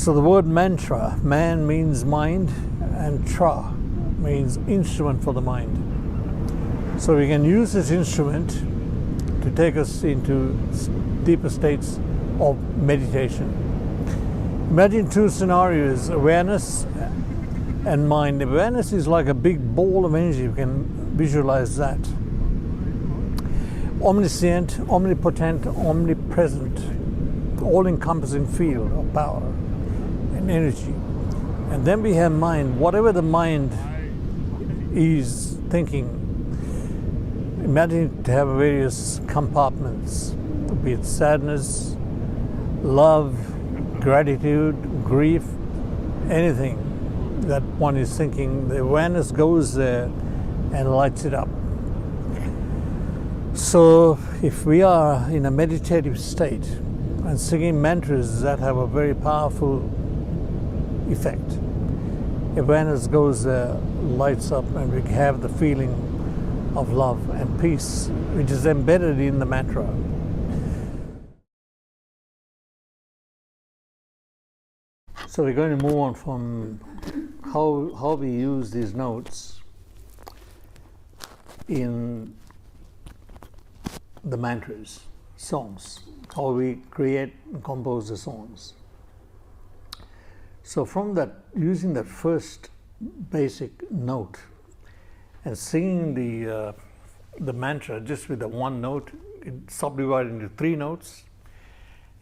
So the word mantra, man means mind, and tra means instrument for the mind. So we can use this instrument to take us into deeper states of meditation. Imagine two scenarios, awareness and mind. Awareness is like a big ball of energy, you can visualize that. Omniscient, omnipotent, omnipresent, all-encompassing field of power and energy. And then we have mind. Whatever the mind is thinking, imagine to have various compartments, be it sadness, love, gratitude, grief, anything that one is thinking. The awareness goes there and lights it up. So if we are in a meditative state and singing mantras that have a very powerful effect, awareness goes there, lights up, and we have the feeling of love and peace, which is embedded in the mantra. So we're going to move on from how we use these notes in the mantras, songs, how we create and compose the songs. So from that, using that first basic note and singing the mantra just with the one note, it's subdivided into 3 notes,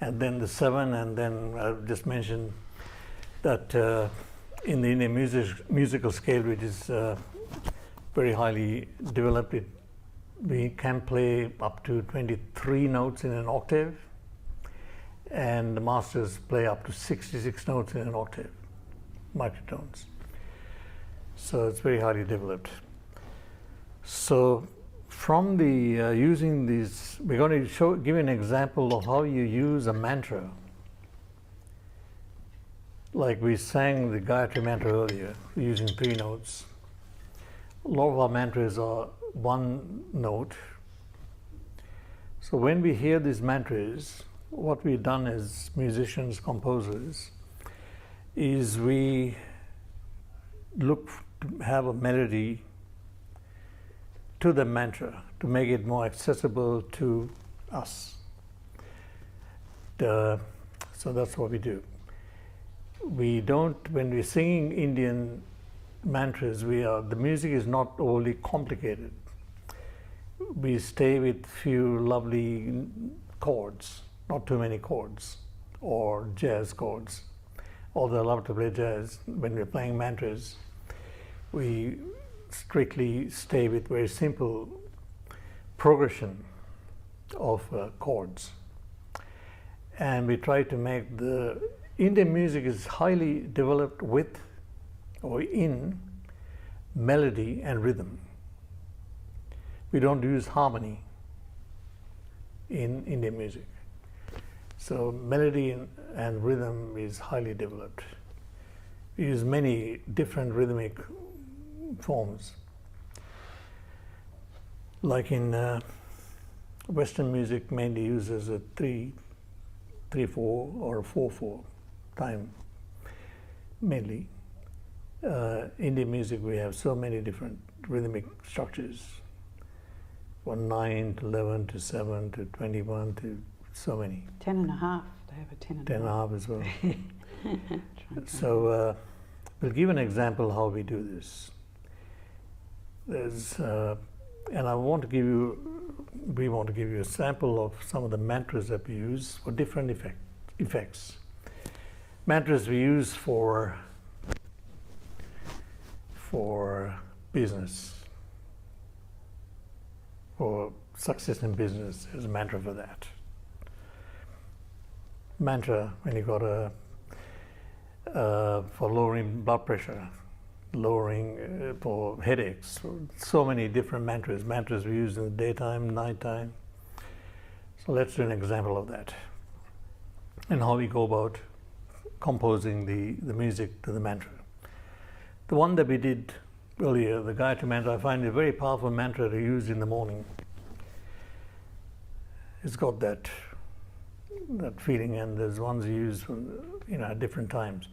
and then the 7, and then I just mentioned that in the Indian musical scale, which is very highly developed, we can play up to 23 notes in an octave, and the masters play up to 66 notes in an octave, microtones. So it's very highly developed. So from the using these, we're going to give an example of how you use a mantra. Like we sang the Gayatri mantra earlier, using 3 notes. A lot of our mantras are 1 note. So when we hear these mantras, what we've done as musicians, composers, is we look to have a melody to the mantra to make it more accessible to us. So that's what we do. We don't, when we're singing Indian mantras, the music is not overly complicated. We stay with few lovely chords, not too many chords, or jazz chords. Although I love to play jazz, when we're playing mantras, we strictly stay with very simple progression of chords. And we try to make Indian music is highly developed with or in melody and rhythm. We don't use harmony in Indian music. So melody and rhythm is highly developed. We use many different rhythmic forms. Like in Western music mainly uses a 3/4 or a 4/4 time mainly. Indian music, we have so many different rhythmic structures, from 9 to 11 to 7 to 21 to so many. 10.5. They have a 10.5 as well. So we'll give an example how we do this. And we want to give you a sample of some of the mantras that we use for different effects. Mantras we use for business, for success in business. There's a mantra for that. Mantra when you got for lowering blood pressure, lowering for headaches. So many different mantras. Mantras we use in the daytime, nighttime. So let's do an example of that and how we go about composing the music to the mantra. The one that we did earlier, the Gayatri mantra, I find a very powerful mantra to use in the morning. It's got that that feeling, and there's ones you use, at different times.